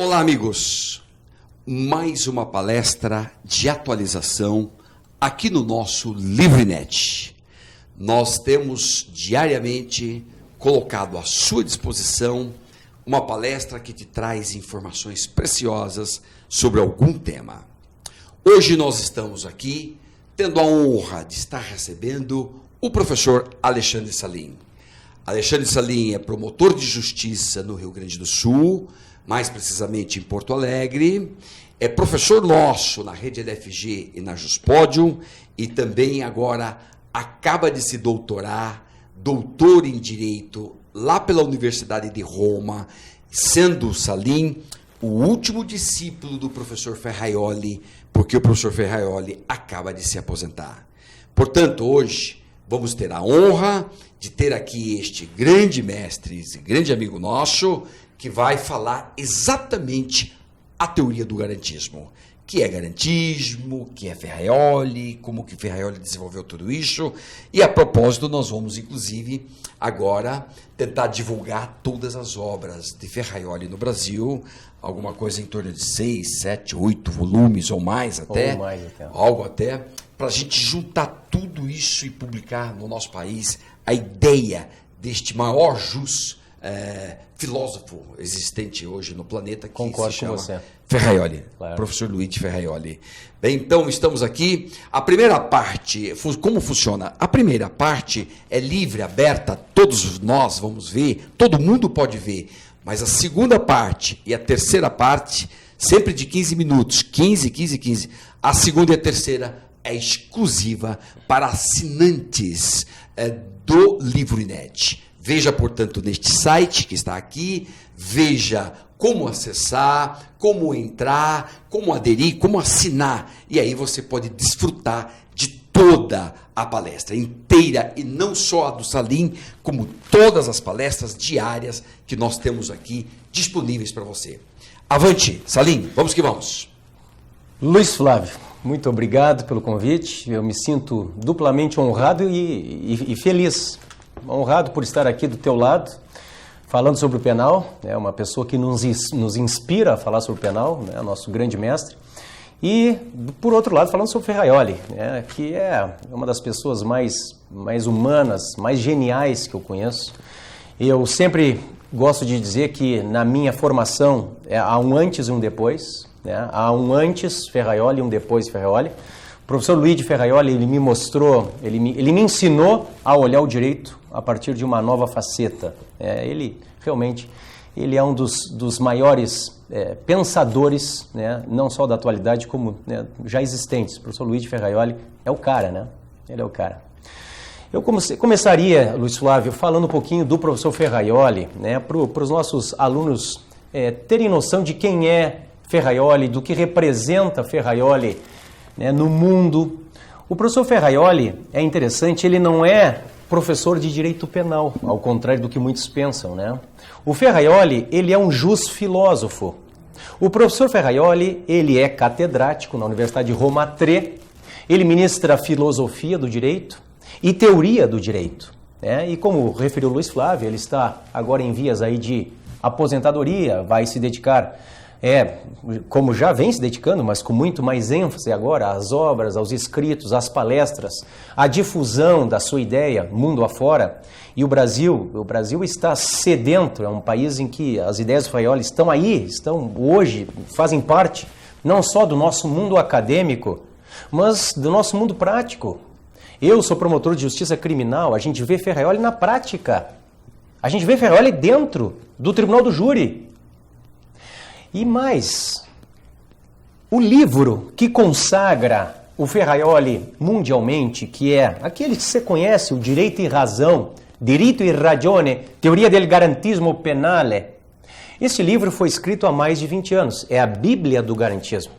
Olá, amigos! Mais uma palestra de atualização aqui no nosso LivreNet. Nós temos diariamente colocado à sua disposição uma palestra que te traz informações preciosas sobre algum tema. Hoje nós estamos aqui tendo a honra de estar recebendo o professor Alexandre Salim. Alexandre Salim é promotor de justiça no Rio Grande do Sul, mais precisamente em Porto Alegre, é professor nosso na rede LFG e na Juspodium, e também agora acaba de se doutorar, doutor em Direito, lá pela Universidade de Roma, sendo Salim o último discípulo do professor Ferraioli, porque o professor Ferraioli acaba de se aposentar. Portanto, hoje vamos ter a honra de ter aqui este grande mestre, esse grande amigo nosso, que vai falar exatamente a teoria do garantismo. Que é garantismo, que é Ferraioli, como que Ferraioli desenvolveu tudo isso. E a propósito, nós vamos, inclusive, agora tentar divulgar todas as obras de Ferraioli no Brasil, alguma coisa em torno de 6, 7, 8 volumes ou mais até. Algo até, para a gente juntar tudo isso e publicar no nosso país a ideia deste maior filósofo existente hoje no planeta, que Concordo se chama com você. Ferraioli, Claro. Professor Luigi Ferraioli. Bem, então estamos aqui. A primeira parte, como funciona? A primeira parte é livre, aberta, todos nós vamos ver, todo mundo pode ver. Mas a segunda parte e a terceira parte, sempre de 15 minutos, 15. A segunda e a terceira é exclusiva para assinantes do LivreNet. Veja, portanto, neste site que está aqui, veja como acessar, como entrar, como aderir, como assinar. E aí você pode desfrutar de toda a palestra inteira, e não só a do Salim, como todas as palestras diárias que nós temos aqui disponíveis para você. Avante, Salim, vamos que vamos. Luiz Flávio, muito obrigado pelo convite. Eu me sinto duplamente honrado e feliz. Honrado por estar aqui do teu lado, falando sobre o penal. É uma pessoa que nos inspira a falar sobre o penal, né, nosso grande mestre. E, por outro lado, falando sobre Ferraioli, né, que é uma das pessoas mais humanas, mais geniais que eu conheço. Eu sempre gosto de dizer que na minha formação há um antes e um depois. Né? Há um antes Ferraioli e um depois Ferraioli. O professor Luigi Ferraioli, ele me mostrou, ele me ensinou a olhar o direito a partir de uma nova faceta. Ele é um dos maiores pensadores, né, não só da atualidade, como, né, já existentes. O professor Luigi Ferraioli é o cara, né? Ele é o cara. Eu começaria, Luiz Flávio, falando um pouquinho do professor Ferraioli, né, para os nossos alunos terem noção de quem é Ferraioli, do que representa Ferraioli, né, no mundo. O professor Ferraioli é interessante, ele não é professor de direito penal, ao contrário do que muitos pensam, né? O Ferraioli, ele é um filósofo. O professor Ferraioli, ele é catedrático na Universidade de Roma III, ele ministra filosofia do direito e teoria do direito, né? E como referiu o Luiz Flávio, ele está agora em vias aí de aposentadoria, vai se dedicar, como já vem se dedicando, mas com muito mais ênfase agora, às obras, aos escritos, às palestras, à difusão da sua ideia mundo afora. E o Brasil está sedento, é um país em que as ideias do Ferraioli estão aí, estão hoje, fazem parte não só do nosso mundo acadêmico, mas do nosso mundo prático. Eu sou promotor de justiça criminal, a gente vê Ferraioli na prática, a gente vê Ferraioli dentro do tribunal do júri. E mais, o livro que consagra o Ferraioli mundialmente, que é aquele que você conhece, o Direito e Razão, Diritto e Ragione, Teoria del Garantismo Penale. Esse livro foi escrito há mais de 20 anos, é a Bíblia do Garantismo.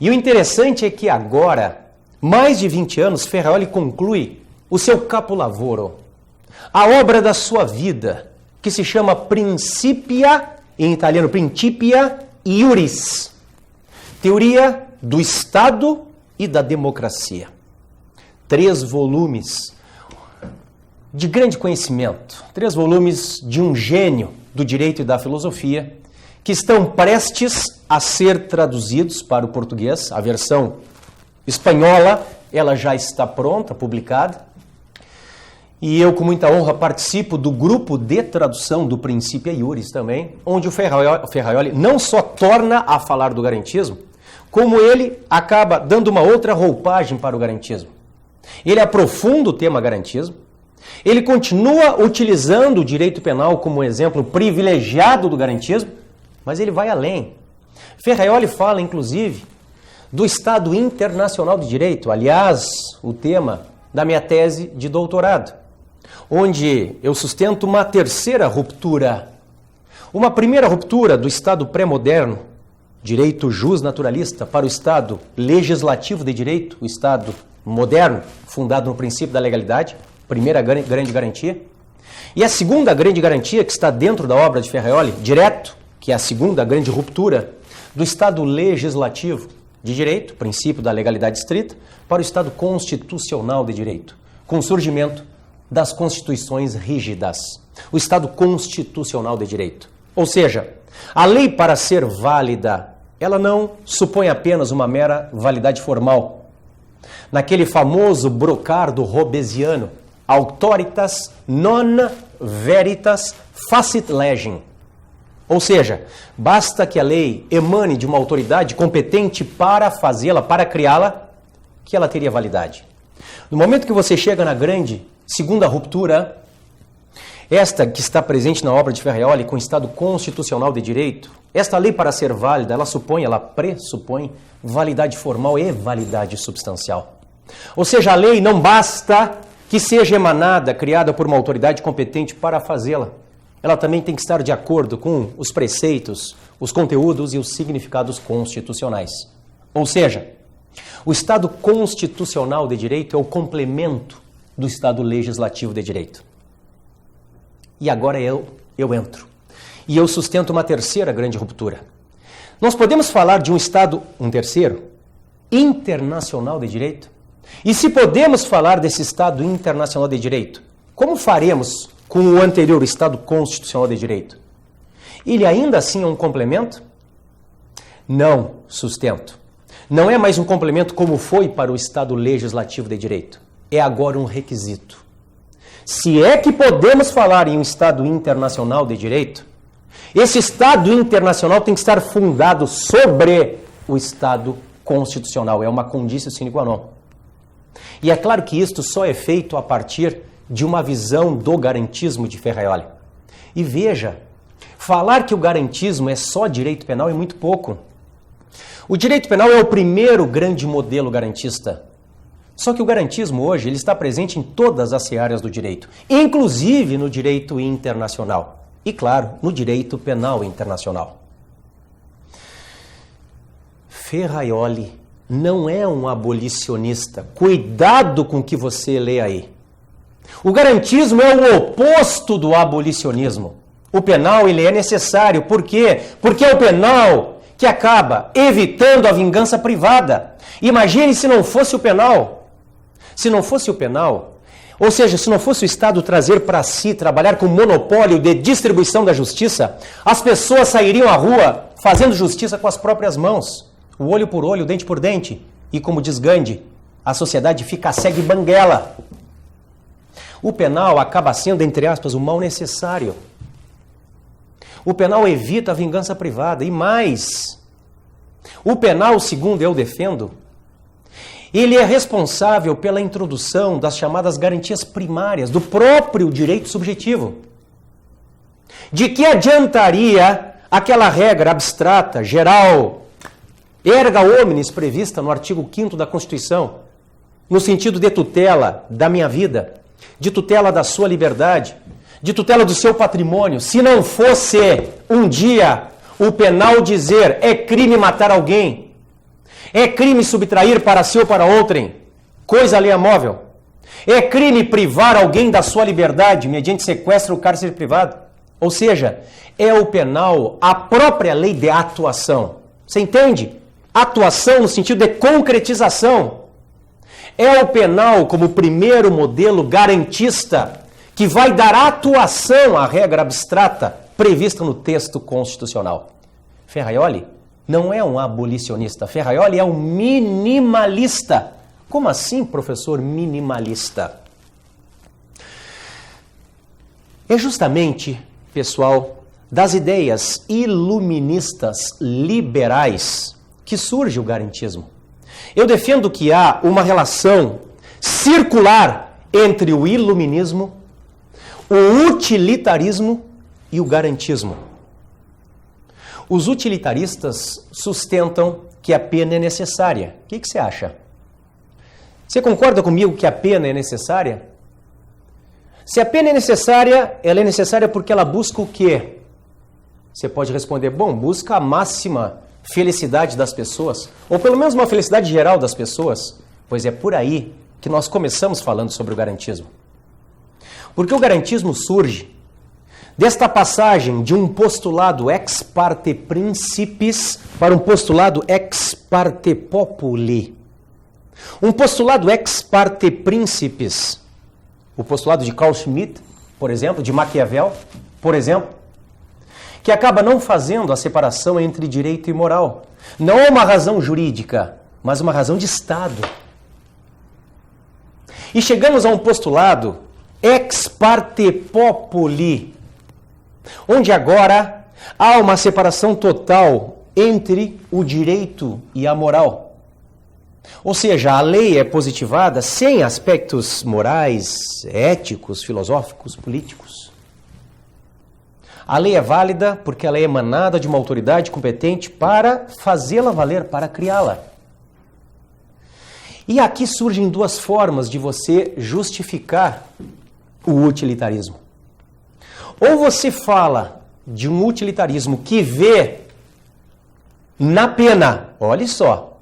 E o interessante é que agora, mais de 20 anos, Ferraioli conclui o seu capolavoro, a obra da sua vida, que se chama Principia, em italiano, Principia Iuris, Teoria do Estado e da Democracia. 3 volumes de grande conhecimento, 3 volumes de um gênio do direito e da filosofia, que estão prestes a ser traduzidos para o português. A versão espanhola, ela já está pronta, publicada. E eu, com muita honra, participo do grupo de tradução do Principia Iuris também, onde o Ferraioli não só torna a falar do garantismo, como ele acaba dando uma outra roupagem para o garantismo. Ele aprofunda o tema garantismo, ele continua utilizando o direito penal como exemplo privilegiado do garantismo, mas ele vai além. Ferraioli fala, inclusive, do Estado Internacional de Direito, aliás, o tema da minha tese de doutorado, onde eu sustento uma terceira ruptura. Uma primeira ruptura do Estado pré-moderno, direito justnaturalista, para o Estado legislativo de direito, o Estado moderno, fundado no princípio da legalidade, primeira grande garantia. E a segunda grande garantia, que está dentro da obra de Ferraioli, direto, que é a segunda grande ruptura do Estado legislativo de direito, princípio da legalidade estrita, para o Estado constitucional de direito, com o surgimento das constituições rígidas, o Estado constitucional de direito. Ou seja, a lei, para ser válida, ela não supõe apenas uma mera validade formal. Naquele famoso brocardo robesiano, auctoritas non veritas facit legem. Ou seja, basta que a lei emane de uma autoridade competente para fazê-la, para criá-la, que ela teria validade. No momento que você chega na grande segunda ruptura, esta que está presente na obra de Ferraioli com o Estado constitucional de direito, esta lei, para ser válida, ela pressupõe validade formal e validade substancial. Ou seja, a lei não basta que seja emanada, criada por uma autoridade competente para fazê-la. Ela também tem que estar de acordo com os preceitos, os conteúdos e os significados constitucionais. Ou seja, o Estado constitucional de direito é o complemento do Estado legislativo de direito. E agora eu entro. E eu sustento uma terceira grande ruptura. Nós podemos falar de um Estado, um terceiro, internacional de direito? E se podemos falar desse Estado internacional de direito, como faremos com o anterior Estado constitucional de direito? Ele ainda assim é um complemento? Não sustento. Não é mais um complemento como foi para o Estado legislativo de direito. É agora um requisito. Se é que podemos falar em um Estado internacional de direito, esse Estado internacional tem que estar fundado sobre o Estado constitucional. É uma conditio sine qua non. E é claro que isto só é feito a partir de uma visão do garantismo de Ferraioli. E veja, falar que o garantismo é só direito penal é muito pouco. O direito penal é o primeiro grande modelo garantista. Só que o garantismo hoje ele está presente em todas as searas do direito, inclusive no direito internacional e, claro, no direito penal internacional. Ferraioli não é um abolicionista. Cuidado com o que você lê aí. O garantismo é o oposto do abolicionismo. O penal ele é necessário. Por quê? Porque é o penal que acaba evitando a vingança privada. Imagine se não fosse o penal. Se não fosse o penal, ou seja, se não fosse o Estado trazer para si, trabalhar com monopólio de distribuição da justiça, as pessoas sairiam à rua fazendo justiça com as próprias mãos. O olho por olho, dente por dente. E como diz Gandhi, a sociedade fica cega e banguela. O penal acaba sendo, entre aspas, o mal necessário. O penal evita a vingança privada. E mais, o penal, segundo eu defendo, ele é responsável pela introdução das chamadas garantias primárias do próprio direito subjetivo. De que adiantaria aquela regra abstrata, geral, erga omnes prevista no artigo 5º da Constituição, no sentido de tutela da minha vida, de tutela da sua liberdade, de tutela do seu patrimônio, se não fosse um dia o penal dizer é crime matar alguém, é crime subtrair para si ou para outrem coisa alheia móvel, é crime privar alguém da sua liberdade mediante sequestro ou cárcere privado. Ou seja, é o penal a própria lei de atuação. Você entende? Atuação no sentido de concretização. É o penal como primeiro modelo garantista que vai dar atuação à regra abstrata prevista no texto constitucional. Ferraioli não é um abolicionista. Ferraioli é um minimalista. Como assim, professor minimalista? É justamente, pessoal, das ideias iluministas liberais que surge o garantismo. Eu defendo que há uma relação circular entre o iluminismo, o utilitarismo e o garantismo. Os utilitaristas sustentam que a pena é necessária. O que você acha? Você concorda comigo que a pena é necessária? Se a pena é necessária, ela é necessária porque ela busca o quê? Você pode responder, bom, busca a máxima felicidade das pessoas, ou pelo menos uma felicidade geral das pessoas, pois é por aí que nós começamos falando sobre o garantismo. Porque o garantismo surge desta passagem de um postulado ex parte principis para um postulado ex parte populi. Um postulado ex parte principis, o postulado de Carl Schmitt, por exemplo, de Maquiavel, por exemplo, que acaba não fazendo a separação entre direito e moral. Não é uma razão jurídica, mas uma razão de Estado. E chegamos a um postulado ex parte populi, onde agora há uma separação total entre o direito e a moral. Ou seja, a lei é positivada sem aspectos morais, éticos, filosóficos, políticos. A lei é válida porque ela é emanada de uma autoridade competente para fazê-la valer, para criá-la. E aqui surgem duas formas de você justificar o utilitarismo. Ou você fala de um utilitarismo que vê na pena, olha só,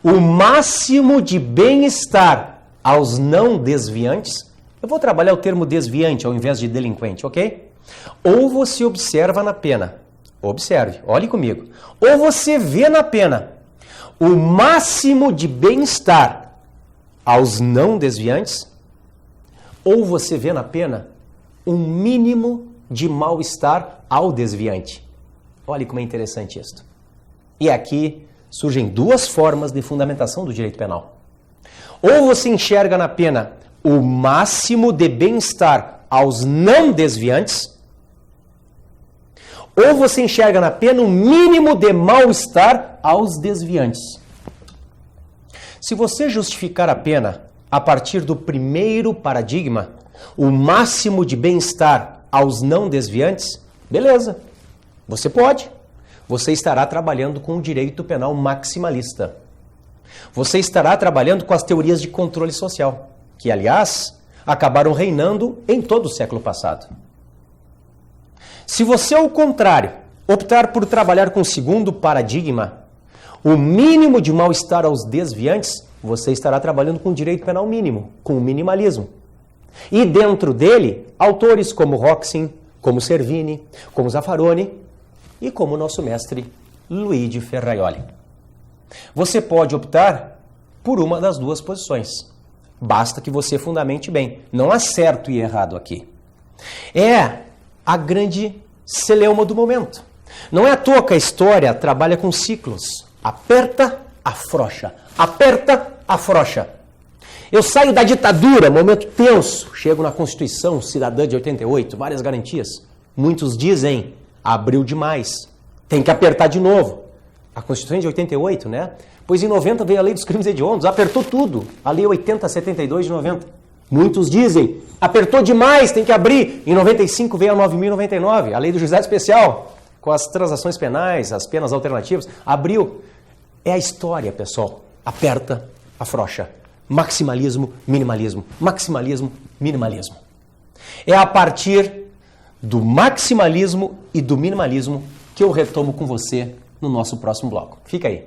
o máximo de bem-estar aos não desviantes. Eu vou trabalhar o termo desviante ao invés de delinquente, ok? Ou você observa na pena, observe, olhe comigo, ou você vê na pena o máximo de bem-estar aos não desviantes, ou você vê na pena um mínimo de mal-estar ao desviante. Olhe como é interessante isto. E aqui surgem duas formas de fundamentação do direito penal. Ou você enxerga na pena o máximo de bem-estar aos não desviantes, ou você enxerga na pena um mínimo de mal-estar aos desviantes. Se você justificar a pena a partir do primeiro paradigma, o máximo de bem-estar aos não desviantes, beleza, você pode. Você estará trabalhando com o direito penal maximalista. Você estará trabalhando com as teorias de controle social, que, aliás, acabaram reinando em todo o século passado. Se você, ao contrário, optar por trabalhar com o segundo paradigma, o mínimo de mal-estar aos desviantes, você estará trabalhando com o direito penal mínimo, com o minimalismo. E dentro dele, autores como Roxin, como Servini, como Zaffaroni e como o nosso mestre Luigi Ferraioli. Você pode optar por uma das duas posições. Basta que você fundamente bem. Não há certo e errado aqui. É a grande celeuma do momento. Não é à toa que a história trabalha com ciclos. Aperta, afrouxa. Aperta, afrouxa. Eu saio da ditadura, momento tenso, chego na Constituição Cidadã de 88, várias garantias. Muitos dizem, abriu demais, tem que apertar de novo. A Constituição de 88, né? Pois em 90 veio a Lei dos Crimes Hediondos, apertou tudo. A Lei 8072 de 90. Muitos dizem, apertou demais, tem que abrir. Em 95 veio a 9099, a Lei do Juizado Especial, com as transações penais, as penas alternativas. Abriu. É a história, pessoal. Aperta, afrouxa. Maximalismo, minimalismo. Maximalismo, minimalismo. É a partir do maximalismo e do minimalismo que eu retomo com você no nosso próximo bloco. Fica aí.